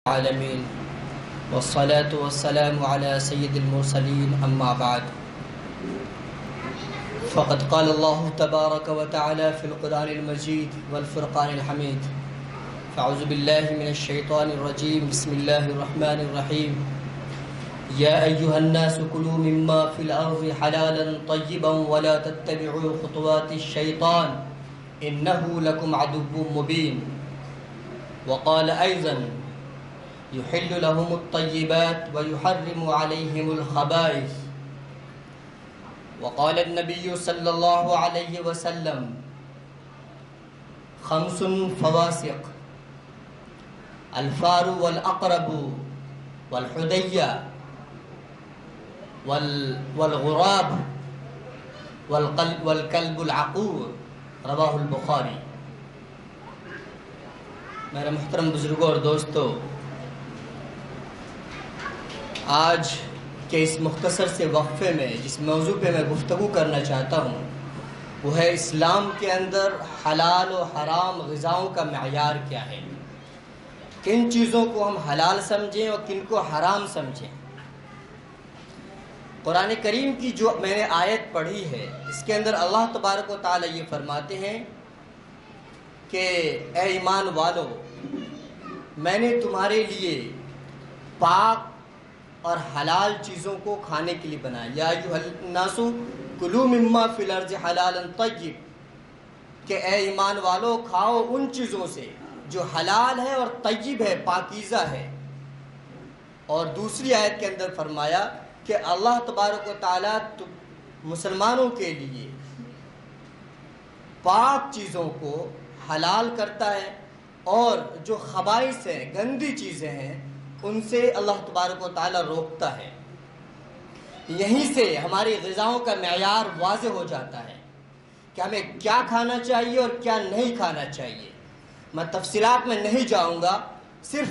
العالمين والصلاة والسلام على سيد المرسلين أما بعد فقد قال الله تبارك وتعالى في القرآن المجيد والفرقان الحميد فأعوذ بالله من الشيطان الرجيم بسم الله الرحمن الرحيم يا أيها الناس كلوا مما في الأرض حلالا طيبا ولا تتبعوا خطوات الشيطان إنه لكم عدو مبين وقال أيضا يحل لهم الطيبات ويحرم عليهم الخبائث وقال النبي صلى الله عليه وسلم خمس فواسق الفار والأقرب والحدية والغراب والكلب العقور رواہ البخاری۔ میرے محترم بزرگوں اور دوستو، آج کے اس مختصر سے وقفے میں جس موضوع پہ میں گفتگو کرنا چاہتا ہوں وہ ہے اسلام کے اندر حلال و حرام غذاؤں کا معیار کیا ہے، کن چیزوں کو ہم حلال سمجھیں اور کن کو حرام سمجھیں۔ قرآن کریم کی جو میں نے آیت پڑھی ہے اس کے اندر اللہ تبارک و تعالی یہ فرماتے ہیں کہ اے ایمان والو، میں نے تمہارے لیے پاک اور حلال چیزوں کو کھانے کے لیے بنایا، یا ایھا الناس کلوا مما فی الارض حلالا طیب، کہ اے ایمان والو کھاؤ ان چیزوں سے جو حلال ہے اور طیب ہے، پاکیزہ ہے۔ اور دوسری آیت کے اندر فرمایا کہ اللہ تبارک و تعالیٰ مسلمانوں کے لیے پاک چیزوں کو حلال کرتا ہے اور جو خبائث ہیں، گندی چیزیں ہیں، ان سے اللہ تبارک و تعالیٰ روکتا ہے۔ یہیں سے ہماری غذاؤں کا معیار واضح ہو جاتا ہے کہ ہمیں کیا کھانا چاہیے اور کیا نہیں کھانا چاہیے۔ میں تفصیلات میں نہیں جاؤں گا، صرف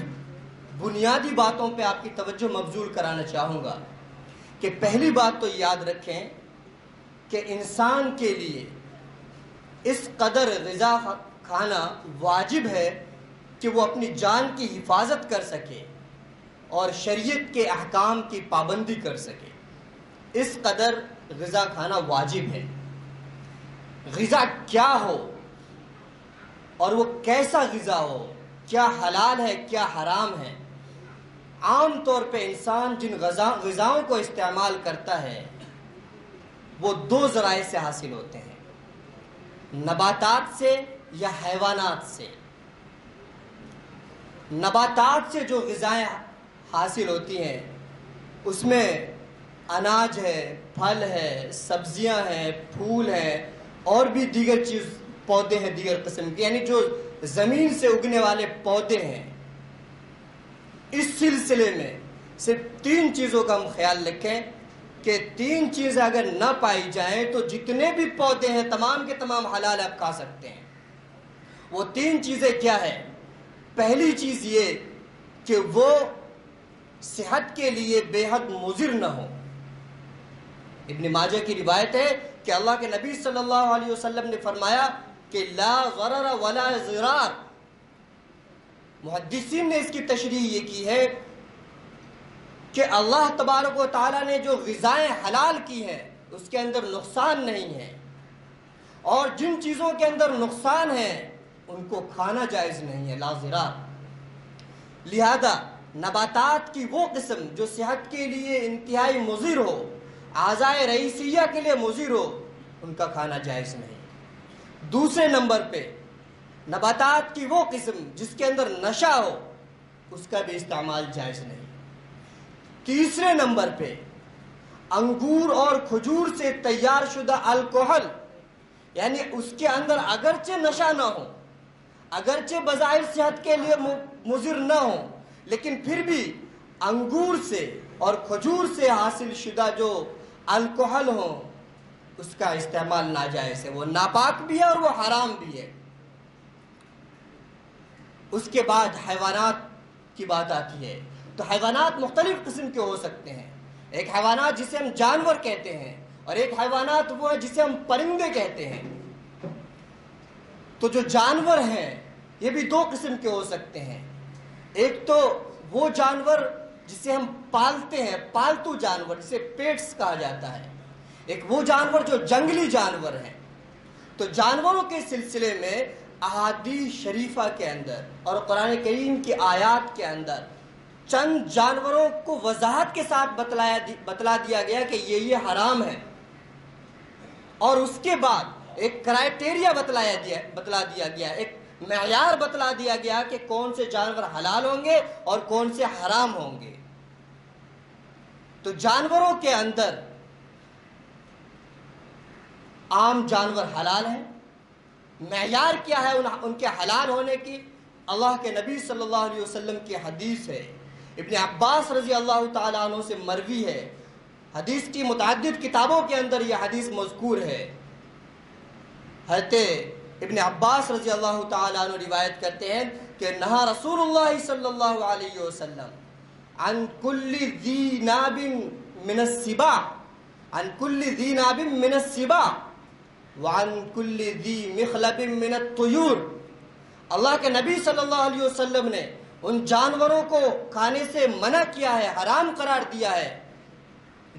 بنیادی باتوں پہ آپ کی توجہ مبذول کرانا چاہوں گا کہ پہلی بات تو یاد رکھیں کہ انسان کے لیے اس قدر غذا کھانا واجب ہے کہ وہ اپنی جان کی حفاظت کر سکے اور شریعت کے احکام کی پابندی کر سکے، اس قدر غذا کھانا واجب ہے۔ غذا کیا ہو اور وہ کیسا غذا ہو، کیا حلال ہے کیا حرام ہے، عام طور پہ انسان جن غذاؤں کو استعمال کرتا ہے وہ دو ذرائع سے حاصل ہوتے ہیں، نباتات سے یا حیوانات سے۔ نباتات سے جو غذائیں حاصل ہوتی ہیں اس میں اناج ہے، پھل ہے، سبزیاں ہیں، پھول ہیں اور بھی دیگر چیز پودے ہیں دیگر قسم کے، یعنی جو زمین سے اگنے والے پودے ہیں۔ اس سلسلے میں صرف تین چیزوں کا ہم خیال رکھیں کہ تین چیزیں اگر نہ پائی جائیں تو جتنے بھی پودے ہیں تمام کے تمام حلال آپ کھا سکتے ہیں۔ وہ تین چیزیں کیا ہے؟ پہلی چیز یہ کہ وہ صحت کے لیے بے حد مضر نہ ہو۔ ابن ماجہ کی روایت ہے کہ اللہ کے نبی صلی اللہ علیہ وسلم نے فرمایا کہ لا ضرر ولا ضرار۔ محدثین نے اس کی تشریح یہ کی ہے کہ اللہ تبارک و تعالیٰ نے جو غذائیں حلال کی ہیں اس کے اندر نقصان نہیں ہے، اور جن چیزوں کے اندر نقصان ہے ان کو کھانا جائز نہیں ہے، لا ضرار۔ لہذا نباتات کی وہ قسم جو صحت کے لیے انتہائی مضر ہو، اعضائے رئیسیہ کے لیے مضر ہو، ان کا کھانا جائز نہیں۔ دوسرے نمبر پہ نباتات کی وہ قسم جس کے اندر نشہ ہو، اس کا بھی استعمال جائز نہیں۔ تیسرے نمبر پہ انگور اور کھجور سے تیار شدہ الکحل، یعنی اس کے اندر اگرچہ نشہ نہ ہو، اگرچہ بظاہر صحت کے لیے مضر نہ ہو، لیکن پھر بھی انگور سے اور کھجور سے حاصل شدہ جو الکحل ہو اس کا استعمال ناجائز ہے، وہ ناپاک بھی ہے اور وہ حرام بھی ہے۔ اس کے بعد حیوانات کی بات آتی ہے تو حیوانات مختلف قسم کے ہو سکتے ہیں۔ ایک حیوانات جسے ہم جانور کہتے ہیں اور ایک حیوانات وہ ہے جسے ہم پرندے کہتے ہیں۔ تو جو جانور ہیں یہ بھی دو قسم کے ہو سکتے ہیں، ایک تو وہ جانور جسے ہم پالتے ہیں، پالتو جانور جسے پیٹس کہا جاتا ہے، ایک وہ جانور جو جنگلی جانور ہیں۔ تو جانوروں کے سلسلے میں احادیث شریفہ کے اندر اور قرآن کریم کی آیات کے اندر چند جانوروں کو وضاحت کے ساتھ بتلا دیا گیا کہ یہ حرام ہے، اور اس کے بعد ایک کرائٹیریا بتلا دیا گیا، ایک معیار بتلا دیا گیا کہ کون سے جانور حلال ہوں گے اور کون سے حرام ہوں گے۔ تو جانوروں کے اندر عام جانور حلال ہیں۔ معیار کیا ہے ان کے حلال ہونے کی؟ اللہ کے نبی صلی اللہ علیہ وسلم کی حدیث ہے، ابن عباس رضی اللہ تعالیٰ عنہ سے مروی ہے، حدیث کی متعدد کتابوں کے اندر یہ حدیث مذکور ہے۔ حضرت ابن عباس رضی اللہ تعالیٰ عنہ روایت کرتے ہیں کہ نہا رسول اللہ صلی اللہ علیہ وسلم عن کل ذی ناب من السباع، عن کل ذی ناب من السباع وعن کل ذی مخلب من الطیور۔ اللہ کے نبی صلی اللہ علیہ وسلم نے ان جانوروں کو کھانے سے منع کیا ہے، حرام قرار دیا ہے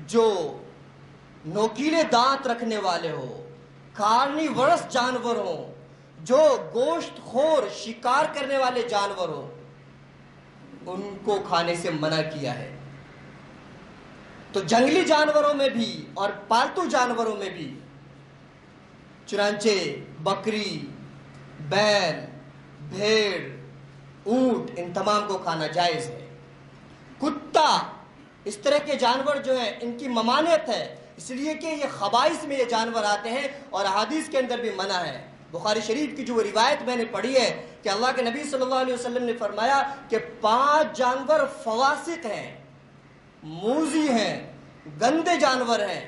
جو نوکیلے دانت رکھنے والے ہو، کارنیورس جانور ہو، جو گوشت خور شکار کرنے والے جانور ہو، ان کو کھانے سے منع کیا ہے۔ تو جنگلی جانوروں میں بھی اور پالتو جانوروں میں بھی چنانچہ بکری، بیل، بھیڑ، اونٹ، ان تمام کو کھانا جائز ہے۔ کتا، اس طرح کے جانور جو ہیں ان کی ممانعت ہے، اس لیے کہ یہ خبائث میں یہ جانور آتے ہیں اور احادیث کے اندر بھی منع ہے۔ بخاری شریف کی جو روایت میں نے پڑھی ہے کہ اللہ کے نبی صلی اللہ علیہ وسلم نے فرمایا کہ 5 جانور فواسق ہیں، موذی ہیں، گندے جانور ہیں۔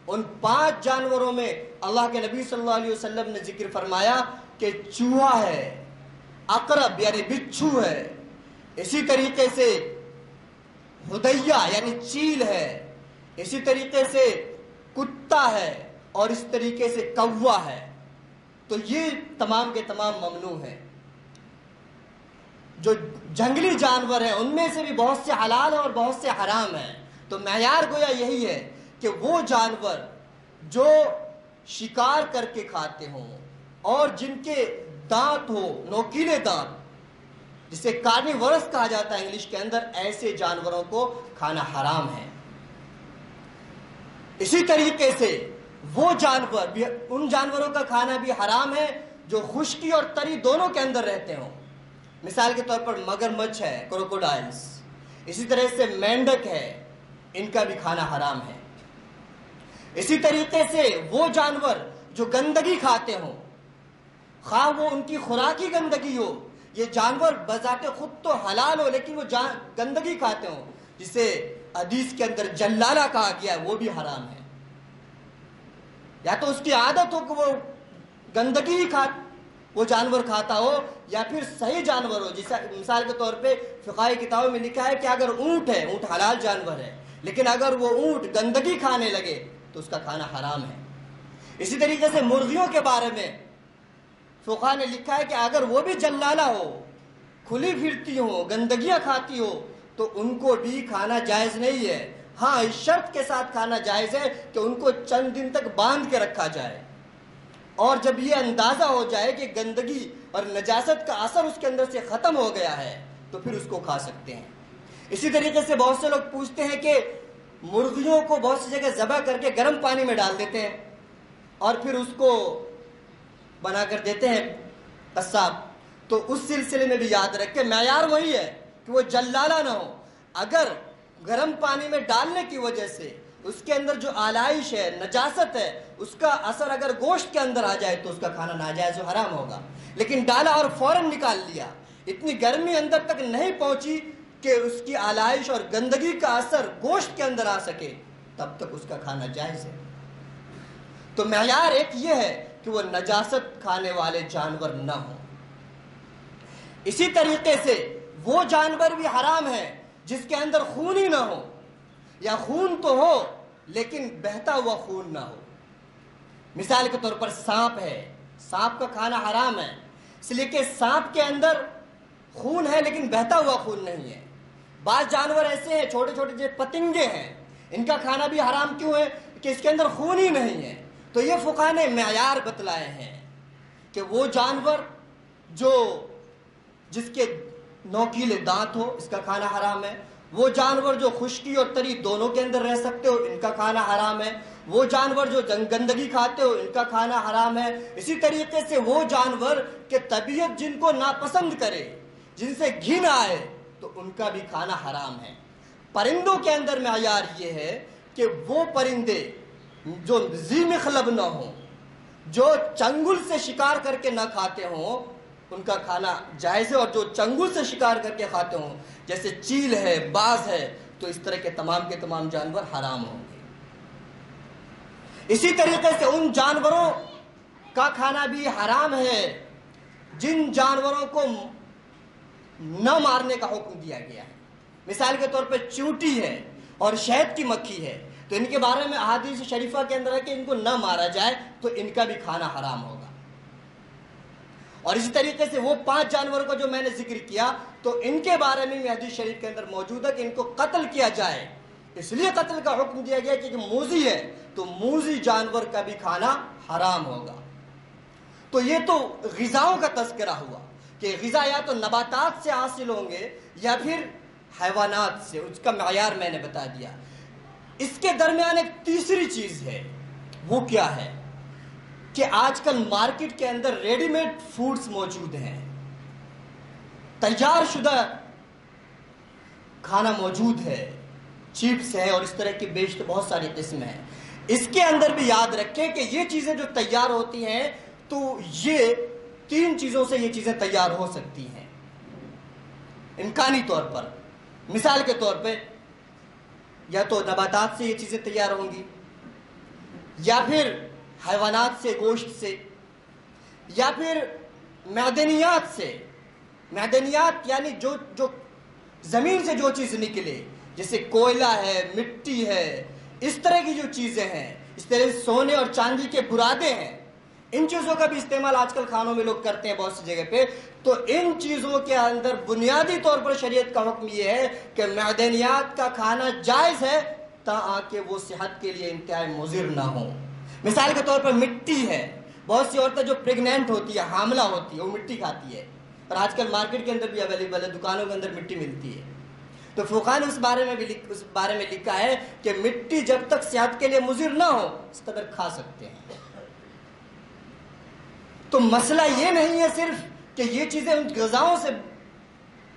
ان 5 جانوروں میں اللہ کے نبی صلی اللہ علیہ وسلم نے ذکر فرمایا کہ چوہا ہے، عقرب یعنی بچھو ہے، اسی طریقے سے ہدیہ یعنی چیل ہے، اسی طریقے سے کتا ہے، اور اس طریقے سے کوا ہے۔ تو یہ تمام کے تمام ممنوع ہیں۔ جو جنگلی جانور ہیں ان میں سے بھی بہت سے حلال ہیں اور بہت سے حرام ہیں۔ تو معیار گویا یہی ہے کہ وہ جانور جو شکار کر کے کھاتے ہوں اور جن کے دانت ہو نوکیلے دانت، جسے کارنیورس کہا جاتا ہے انگلش کے اندر، ایسے جانوروں کو کھانا حرام ہے۔ اسی طریقے سے وہ جانور بھی، ان جانوروں کا کھانا بھی حرام ہے جو خشکی اور تری دونوں کے اندر رہتے ہوں۔ مثال کے طور پر مگرمچھ ہے، کروکوڈائلز، اسی طرح سے مینڈک ہے، ان کا بھی کھانا حرام ہے۔ اسی طریقے سے وہ جانور جو گندگی کھاتے ہوں، خواہ وہ ان کی خوراکی گندگی ہو، یہ جانور بذات خود تو حلال ہو لیکن وہ گندگی کھاتے ہوں، جسے حدیث کے اندر جلالہ کہا گیا ہے، وہ بھی حرام ہے۔ یا تو اس کی عادت ہو کہ وہ گندگی ہی وہ جانور کھاتا ہو، یا پھر صحیح جانور ہو، جیسا مثال کے طور پہ فقہی کتابوں میں لکھا ہے کہ اگر اونٹ ہے، اونٹ حلال جانور ہے، لیکن اگر وہ اونٹ گندگی کھانے لگے تو اس کا کھانا حرام ہے۔ اسی طریقے سے مرغیوں کے بارے میں فقہا نے لکھا ہے کہ اگر وہ بھی جلالہ ہو، کھلی پھرتی ہو، گندگیاں کھاتی ہو، تو ان کو بھی کھانا جائز نہیں ہے۔ ہاں، اس شرط کے ساتھ کھانا جائز ہے کہ ان کو چند دن تک باندھ کے رکھا جائے، اور جب یہ اندازہ ہو جائے کہ گندگی اور نجاست کا اثر اس کے اندر سے ختم ہو گیا ہے تو پھر اس کو کھا سکتے ہیں۔ اسی طریقے سے بہت سے لوگ پوچھتے ہیں کہ مرغیوں کو بہت سی جگہ ذبح کر کے گرم پانی میں ڈال دیتے ہیں اور پھر اس کو بنا کر دیتے ہیں قصاب، تو اس سلسلے میں بھی یاد رکھیں معیار وہی ہے کہ وہ جلالہ نہ ہو۔ اگر گرم پانی میں ڈالنے کی وجہ سے اس کے اندر جو آلائش ہے، نجاست ہے، اس کا اثر اگر گوشت کے اندر آ جائے تو اس کا کھانا ناجائز و حرام ہوگا۔ لیکن ڈالا اور فوراً نکال لیا، اتنی گرمی اندر تک نہیں پہنچی کہ اس کی آلائش اور گندگی کا اثر گوشت کے اندر آ سکے، تب تک اس کا کھانا جائز ہے۔ تو معیار ایک یہ ہے کہ وہ نجاست کھانے والے جانور نہ ہوں۔ اسی طریقے سے وہ جانور بھی حرام ہے جس کے اندر خون ہی نہ ہو، یا خون تو ہو لیکن بہتا ہوا خون نہ ہو۔ مثال کے طور پر سانپ ہے، سانپ کا کھانا حرام ہے اس لیے کہ سانپ کے اندر خون ہے لیکن بہتا ہوا خون نہیں ہے۔ بعض جانور ایسے ہیں چھوٹے چھوٹے جو پتنگے ہیں، ان کا کھانا بھی حرام کیوں ہے؟ کہ اس کے اندر خون ہی نہیں ہے۔ تو یہ فقہاء نے معیار بتلائے ہیں کہ وہ جانور جس کے نوکیلے دانت ہو، اس کا کھانا حرام ہے۔ وہ جانور جو خشکی اور تری دونوں کے اندر رہ سکتے ہو، ان کا کھانا حرام ہے۔ وہ جانور جو گندگی کھاتے ہو، ان کا کھانا حرام ہے۔ اسی طریقے سے وہ جانور کہ طبیعت جن کو ناپسند کرے، جن سے گھن آئے، تو ان کا بھی کھانا حرام ہے۔ پرندوں کے اندر معیار یہ ہے کہ وہ پرندے جو ذی مخلب نہ ہوں، جو چنگل سے شکار کر کے نہ کھاتے ہوں، ان کا کھانا جائز ہے، اور جو چنگل سے شکار کر کے کھاتے ہوں جیسے چیل ہے، باز ہے، تو اس طرح کے تمام جانور حرام ہوں گے۔ اسی طریقے سے ان جانوروں کا کھانا بھی حرام ہے جن جانوروں کو نہ مارنے کا حکم دیا گیا ہے۔ مثال کے طور پہ چونٹی ہے اور شہد کی مکھی ہے، تو ان کے بارے میں احادیث شریفہ کے اندر ہے کہ ان کو نہ مارا جائے تو ان کا بھی کھانا حرام ہوگا۔ اور اسی طریقے سے وہ 5 جانوروں کا جو میں نے ذکر کیا، تو ان کے بارے میں حدیث شریف کے اندر موجود ہے کہ ان کو قتل کیا جائے۔ اس لیے قتل کا حکم دیا گیا کہ موذی ہے تو موذی جانور کا بھی کھانا حرام ہوگا۔ تو یہ تو غذاؤں کا تذکرہ ہوا کہ غذا یا تو نباتات سے حاصل ہوں گے یا پھر حیوانات سے، اس کا معیار میں نے بتا دیا۔ اس کے درمیان ایک تیسری چیز ہے، وہ کیا ہے کہ آج کل مارکیٹ کے اندر ریڈی میڈ فوڈز موجود ہیں، تیار شدہ کھانا موجود ہے، چپس ہے اور اس طرح کی بیشتر بہت ساری قسم ہیں۔ اس کے اندر بھی یاد رکھیں کہ یہ چیزیں جو تیار ہوتی ہیں تو یہ 3 چیزوں سے یہ چیزیں تیار ہو سکتی ہیں امکانی طور پر۔ مثال کے طور پہ یا تو نباتات سے یہ چیزیں تیار ہوں گی، یا پھر حیوانات سے، گوشت سے، یا پھر معدنیات سے۔ معدنیات یعنی جو زمین سے جو چیز نکلے، جیسے کوئلہ ہے، مٹی ہے، اس طرح کی جو چیزیں ہیں، اس طرح سونے اور چاندی کے برادے ہیں، ان چیزوں کا بھی استعمال آج کل کھانوں میں لوگ کرتے ہیں بہت سی جگہ پہ۔ تو ان چیزوں کے اندر بنیادی طور پر شریعت کا حکم یہ ہے کہ معدنیات کا کھانا جائز ہے تاکہ وہ صحت کے لیے انتہائی مضر نہ ہو۔ مثال کے طور پر مٹی ہے، بہت سی عورتیں جو پریگنینٹ ہوتی ہے، حاملہ ہوتی ہے، وہ مٹی کھاتی ہے، اور آج کل مارکیٹ کے اندر بھی اویلیبل ہے، دکانوں کے اندر مٹی ملتی ہے۔ تو فقہاء نے اس بارے میں لکھا ہے کہ مٹی جب تک صحت کے لیے مضر نہ ہو اس قدر کھا سکتے ہیں۔ تو مسئلہ یہ نہیں ہے صرف کہ یہ چیزیں ان غذاؤں سے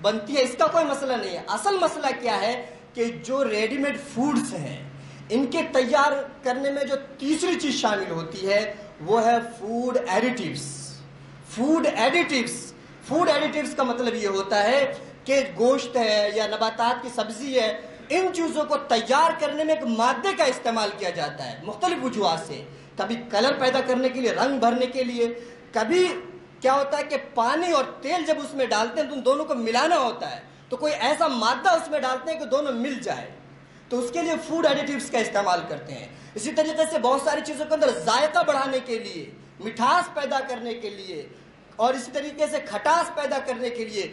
بنتی ہے، اس کا کوئی مسئلہ نہیں ہے۔ اصل مسئلہ کیا ہے کہ جو ریڈی میڈ فوڈز ہیں، ان کے تیار کرنے میں جو تیسری چیز شامل ہوتی ہے وہ ہے فوڈ ایڈیٹیوز۔ فوڈ ایڈیٹیوز کا مطلب یہ ہوتا ہے کہ گوشت ہے یا نباتات کی سبزی ہے، ان چیزوں کو تیار کرنے میں ایک مادے کا استعمال کیا جاتا ہے مختلف وجوہات سے۔ کبھی کلر پیدا کرنے کے لیے، رنگ بھرنے کے لیے، کبھی کیا ہوتا ہے کہ پانی اور تیل جب اس میں ڈالتے ہیں تو ان دونوں کو ملانا ہوتا ہے، تو کوئی ایسا مادہ اس میں ڈالتے ہیں کہ دونوں مل جائے، تو اس کے لیے فوڈ ایڈیٹیوز کا استعمال کرتے ہیں۔ اسی طریقے سے بہت ساری چیزوں کے اندر ذائقہ بڑھانے کے لیے، مٹھاس پیدا کرنے کے لیے، اور اسی طریقے سے کھٹاس پیدا کرنے کے لیے،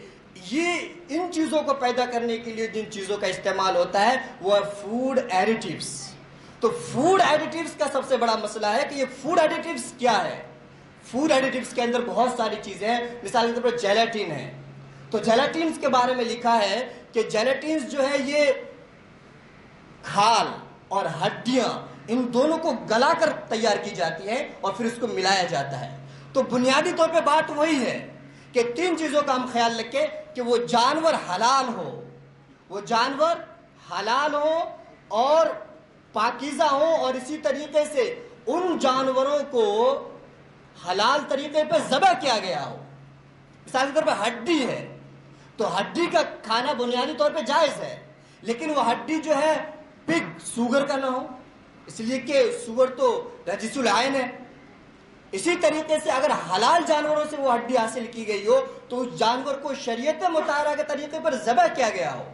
یہ ان چیزوں کو پیدا کرنے کے لیے جن چیزوں کا استعمال ہوتا ہے وہ ہے فوڈ ایڈیٹیوز۔ تو فوڈ ایڈیٹیوز کا سب سے بڑا مسئلہ ہے کہ یہ فوڈ ایڈیٹیوز کیا ہے۔ فوڈ ایڈیٹیوز کے اندر بہت ساری چیزیں ہیں، مثال کے طور پر جیلاٹین ہے۔ تو جیلاٹینز کے بارے میں لکھا ہے کہ جیلاٹینز جو ہے یہ کھال اور ہڈیاں ان دونوں کو گلا کر تیار کی جاتی ہے اور پھر اس کو ملایا جاتا ہے۔ تو بنیادی طور پہ بات وہی ہے کہ 3 چیزوں کا ہم خیال رکھیں کہ وہ جانور حلال ہو، وہ جانور حلال ہو اور پاکیزہ ہو، اور اسی طریقے سے ان جانوروں کو حلال طریقے پہ ذبح کیا گیا ہو۔ مثال کے طور پہ ہڈی ہے تو ہڈی کا کھانا بنیادی طور پہ جائز ہے، لیکن وہ ہڈی جو ہے پگ، سوگر کا نہ ہو، اس لیے کہ سوگر تو رجس العین ہے۔ اسی طریقے سے اگر حلال جانوروں سے وہ ہڈی حاصل کی گئی ہو تو اس جانور کو شریعت مطالعہ کے طریقے پر ذبح کیا گیا ہو۔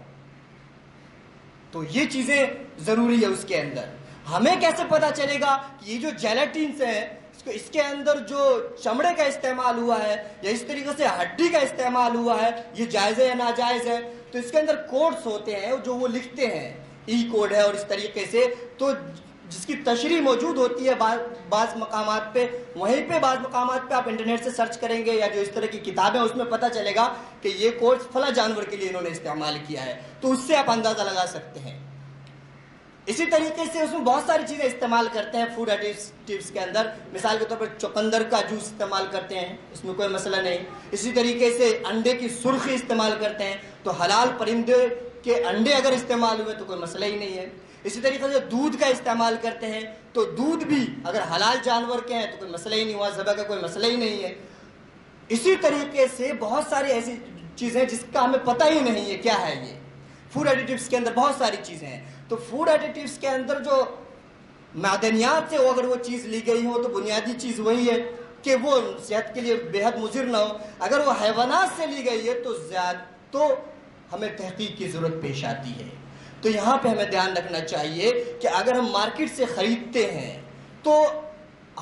تو یہ چیزیں ضروری ہے اس کے اندر۔ ہمیں کیسے پتا چلے گا کہ یہ جو جیلاٹینز ہیں اس کے اندر جو چمڑے کا استعمال ہوا ہے یا اس طریقے سے ہڈی کا استعمال ہوا ہے یہ جائز ہے یا ناجائز ہے؟ تو اس کے اندر کوڈز ہوتے ہیں جو وہ لکھتے ہیں، ای کوڈ ہے اور اس طریقے سے، تو جس کی تشریح موجود ہوتی ہے بعض مقامات پہ، وہیں پہ بعض مقامات پہ آپ انٹرنیٹ سے سرچ کریں گے یا جو اس طرح کی کتابیں اس میں پتہ چلے گا کہ یہ کوڈ فلاں جانور کے لیے انہوں نے استعمال کیا ہے، تو اس سے آپ اندازہ لگا سکتے ہیں۔ اسی طریقے سے اس میں بہت ساری چیزیں استعمال کرتے ہیں فوڈ ایڈیٹیوز کے اندر، مثال کے طور پر چقندر کا جوس استعمال کرتے ہیں، اس میں کوئی مسئلہ نہیں۔ اسی طریقے سے انڈے کی سرخی استعمال کرتے ہیں، تو حلال پرندے کے انڈے اگر استعمال ہوئے تو کوئی مسئلہ ہی نہیں ہے۔ اسی طریقے سے دودھ کا استعمال کرتے ہیں، تو دودھ بھی اگر حلال جانور کے ہیں تو کوئی مسئلہ ہی نہیں ہوا، ذبح کا کوئی مسئلہ ہی نہیں ہے۔ اسی طریقے سے بہت ساری ایسی چیزیں جس کا ہمیں پتہ ہی نہیں ہے کیا ہے یہ، فوڈ ایڈیٹیوز کے اندر بہت ساری چیزیں ہیں۔ تو فوڈ ایڈیٹیوز کے اندر جو معدنیات سے اگر وہ چیز لی گئی ہو تو بنیادی چیز وہی ہے کہ وہ صحت کے لیے بے حد مضر نہ ہو۔ اگر وہ حیوانات سے لی گئی ہے تو ہمیں تحقیق کی ضرورت پیش آتی ہے۔ تو یہاں پہ ہمیں دھیان رکھنا چاہیے کہ اگر ہم مارکیٹ سے خریدتے ہیں تو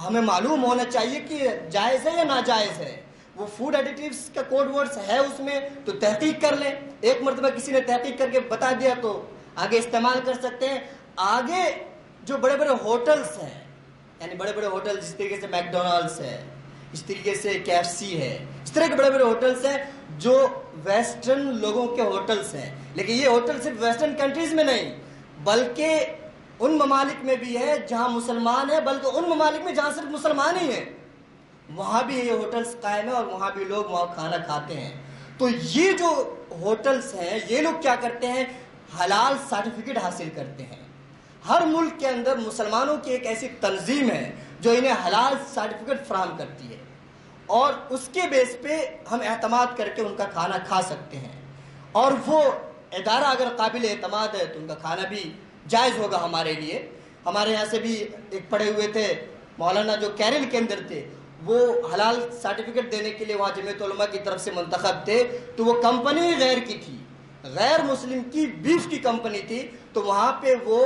ہمیں معلوم ہونا چاہیے کہ جائز ہے یا ناجائز ہے۔ وہ فوڈ ایڈیٹیوز کا کوڈ ورڈز ہے اس میں تو تحقیق کر لیں، ایک مرتبہ کسی نے تحقیق کر کے بتا دیا تو آگے استعمال کر سکتے ہیں۔ آگے جو بڑے بڑے ہوٹلز ہیں، یعنی بڑے بڑے ہوٹل جس طریقے سے میک ڈونلڈس ہے، اس طریقے سے KFC ہے، اس طرح کے بڑے بڑے ہوٹلز ہیں جو ویسٹرن لوگوں کے ہوٹلز ہیں، لیکن یہ ہوٹل صرف ویسٹرن کنٹریز میں نہیں بلکہ ان ممالک میں بھی ہے جہاں مسلمان ہیں، بلکہ ان ممالک میں جہاں صرف مسلمان ہی ہیں وہاں بھی یہ ہوٹلز قائم ہیں اور وہاں بھی لوگ وہاں کھانا کھاتے ہیں۔ تو یہ جو ہوٹلز ہیں یہ لوگ کیا کرتے ہیں، حلال سرٹیفکیٹ حاصل کرتے ہیں۔ ہر ملک کے اندر مسلمانوں کی ایک ایسی تنظیم ہے جو انہیں حلال سرٹیفکیٹ فراہم کرتی ہے اور اس کے بیس پہ ہم اعتماد کر کے ان کا کھانا کھا سکتے ہیں، اور وہ ادارہ اگر قابل اعتماد ہے تو ان کا کھانا بھی جائز ہوگا ہمارے لیے۔ ہمارے یہاں سے بھی ایک پڑھے ہوئے تھے مولانا جو کیرل کے اندر تھے، وہ حلال سرٹیفکیٹ دینے کے لیے وہاں جمعیت علماء کی طرف سے منتخب تھے، تو وہ کمپنی غیر کی تھی، غیر مسلم کی بیف کی کمپنی تھی، تو وہاں پہ وہ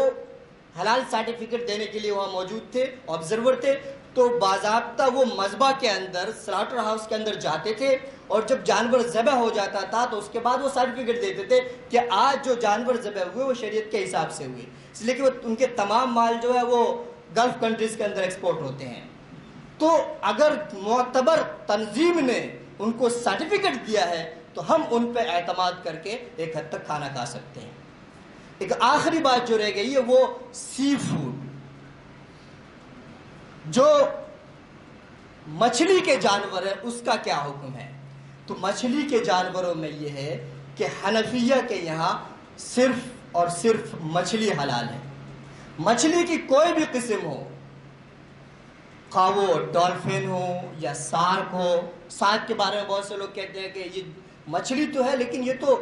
حلال سرٹیفکیٹ دینے کے لیے وہاں موجود تھے، آبزرور تھے، تو باضابطہ وہ مذبح کے اندر سلاٹر ہاؤس کے اندر جاتے تھے اور جب جانور ذبح ہو جاتا تھا تو اس کے بعد وہ سرٹیفکیٹ دیتے تھے کہ آج جو جانور ذبح ہوئے وہ شریعت کے حساب سے ہوئے، اس لیے کہ وہ ان کے تمام مال جو ہے وہ گلف کنٹریز کے اندر ایکسپورٹ ہوتے ہیں۔ تو اگر معتبر تنظیم نے ان کو سرٹیفکیٹ دیا ہے تو ہم ان پہ اعتماد کر کے ایک حد تک کھانا کھا سکتے ہیں۔ ایک آخری بات جو رہ گئی ہے وہ سی فوڈ، جو مچھلی کے جانور ہیں اس کا کیا حکم ہے؟ تو مچھلی کے جانوروں میں یہ ہے کہ حنفیہ کے یہاں صرف اور صرف مچھلی حلال ہے۔ مچھلی کی کوئی بھی قسم ہو، خواہ وہ ڈالفن ہو یا سارک ہو۔ سارک کے بارے میں بہت سے لوگ کہتے ہیں کہ یہ مچھلی تو ہے لیکن یہ تو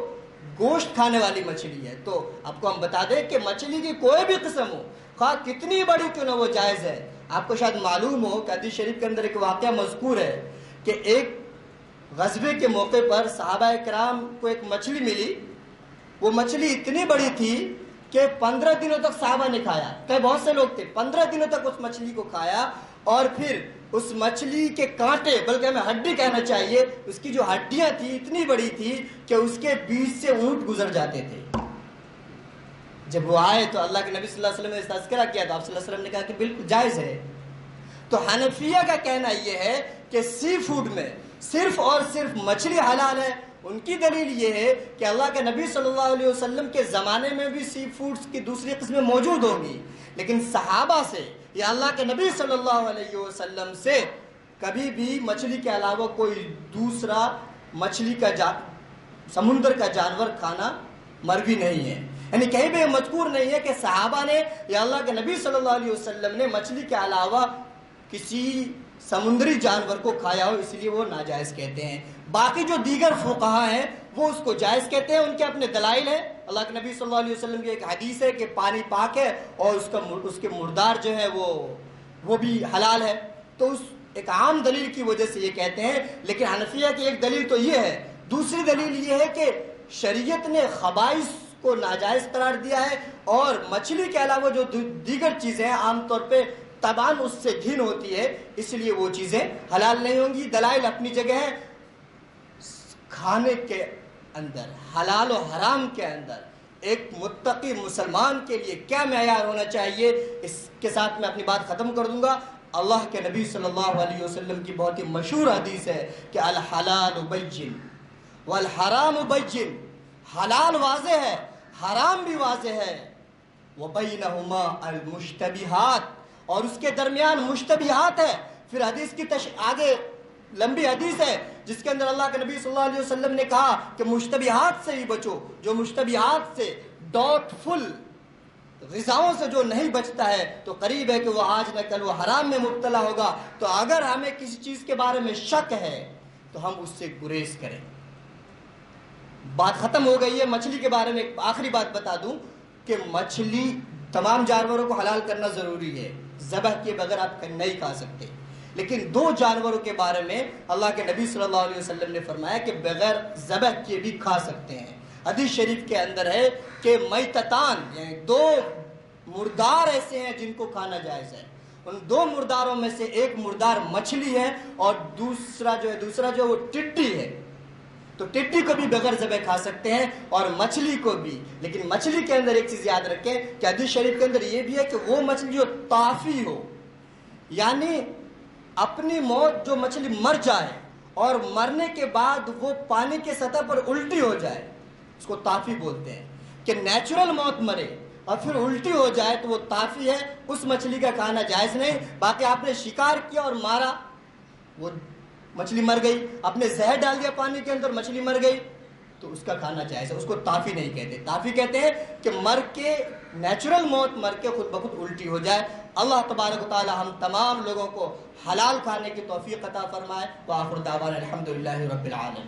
گوشت کھانے والی مچھلی ہے، تو آپ کو ہم بتا دیں کہ مچھلی کی کوئی بھی قسم ہو، خواہ کتنی بڑی کیوں نہ وہ جائز ہے۔ آپ کو شاید معلوم ہو کہ حدیث شریف کے اندر ایک واقعہ مذکور ہے کہ ایک غزوے کے موقع پر صحابہ کرام کو ایک مچھلی ملی، وہ مچھلی اتنی بڑی تھی کہ 15 دنوں تک صحابہ نے کھایا، کہ بہت سے لوگ تھے 15 دنوں تک اس مچھلی کو کھایا، اور پھر اس مچھلی کے کانٹے، بلکہ ہمیں ہڈی کہنا چاہیے، اس کی جو ہڈیاں تھی اتنی بڑی تھی کہ اس کے بیچ سے اونٹ گزر جاتے تھے۔ جب وہ آئے تو اللہ کے نبی صلی اللہ علیہ وسلم نے تذکرہ کیا تو آپ صلی اللہ علیہ وسلم نے کہا کہ بالکل جائز ہے۔ تو حنفیہ کا کہنا یہ ہے کہ سی فوڈ میں صرف اور صرف مچھلی حلال ہے۔ ان کی دلیل یہ ہے کہ اللہ کے نبی صلی اللہ علیہ وسلم کے زمانے میں بھی سی فوڈز کی دوسری قسمیں موجود ہوں گی، لیکن صحابہ سے یا اللہ کے نبی صلی اللہ علیہ وسلم سے کبھی بھی مچھلی کے علاوہ کوئی دوسرا مچھلی کا سمندر کا جانور کھانا مروی نہیں ہے، یعنی کہیں بھی مذکور نہیں ہے کہ صحابہ نے یا اللہ کے نبی صلی اللہ علیہ وسلم نے مچھلی کے علاوہ کسی سمندری جانور کو کھایا ہو، اس لیے وہ ناجائز کہتے ہیں۔ باقی جو دیگر فقہا ہیں وہ اس کو جائز کہتے ہیں، ان کے اپنے دلائل ہیں۔ اللہ کے نبی صلی اللہ علیہ وسلم کی ایک حدیث ہے کہ پانی پاک ہے اور اس کے مردار جو ہے وہ بھی حلال ہے، تو اس ایک عام دلیل کی وجہ سے یہ کہتے ہیں۔ لیکن حنفیہ کی ایک دلیل تو یہ ہے، دوسری دلیل یہ ہے کہ شریعت نے خبائث کو ناجائز قرار دیا ہے، اور مچھلی کے علاوہ جو دیگر چیزیں ہیں عام طور پہ طبعاً اس سے گھن ہوتی ہے، اس لیے وہ چیزیں حلال نہیں ہوں گی۔ دلائل اپنی جگہ ہیں، کھانے کے اندر، حلال و حرام کے اندر ایک متقی مسلمان کے لیے کیا معیار ہونا چاہیے، اس کے ساتھ میں اپنی بات ختم کر دوں گا۔ اللہ کے نبی صلی اللہ علیہ وسلم کی بہت ہی مشہور حدیث ہے کہ الحلال بین والحرام بین، حلال واضح ہے، حرام بھی واضح ہے، وبینہما المشتبہات، اور اس کے درمیان مشتبہات ہے۔ پھر حدیث کی آگے لمبی حدیث ہے جس کے اندر اللہ کے نبی صلی اللہ علیہ وسلم نے کہا کہ مشتبہات سے ہی بچو، جو مشتبہات سے، ڈاؤٹ فل غذاؤں سے جو نہیں بچتا ہے تو قریب ہے کہ وہ آج نہ کل وہ حرام میں مبتلا ہوگا۔ تو اگر ہمیں کسی چیز کے بارے میں شک ہے تو ہم اس سے گریز کریں۔ بات ختم ہو گئی ہے۔ مچھلی کے بارے میں ایک آخری بات بتا دوں کہ مچھلی، تمام جانوروں کو حلال کرنا ضروری ہے، ذبح کیے بغیر آپ نہیں کھا سکتے، لیکن دو جانوروں کے بارے میں اللہ کے نبی صلی اللہ علیہ وسلم نے فرمایا کہ بغیر ذبح کیے بھی کھا سکتے ہیں۔ حدیث شریف کے اندر ہے کہ میتتان، یعنی دو مردار ایسے ہیں جن کو کھانا جائز ہے۔ ان دو مرداروں میں سے ایک مردار مچھلی ہے اور دوسرا جو وہ ٹڈی ہے۔ تو ٹڈی کو بھی بغیر ذبح کھا سکتے ہیں اور مچھلی کو بھی، لیکن مچھلی کے اندر ایک چیز یاد رکھیں کہ حدیث شریف کے اندر یہ بھی ہے کہ وہ مچھلی جو طافی ہو، یعنی اپنی موت جو مچھلی مر جائے اور مرنے کے بعد وہ پانی کے سطح پر الٹی ہو جائے، اس کو طافی بولتے ہیں، کہ نیچرل موت مرے اور پھر الٹی ہو جائے تو وہ طافی ہے، اس مچھلی کا کھانا جائز نہیں۔ باقی آپ نے شکار کیا اور مارا، وہ مچھلی مر گئی، آپ نے زہر ڈال دیا پانی کے اندر، مچھلی مر گئی، تو اس کا کھانا جائز ہے، اس کو طافی نہیں کہتے۔ طافی کہتے ہیں کہ مر کے، نیچرل موت مر کے خود بخود الٹی ہو جائے۔ اللہ تبارک و تعالی ہم تمام لوگوں کو حلال کھانے کی توفیق عطا فرمائے۔ وآخر دعوانا الحمدللہ رب العالمین۔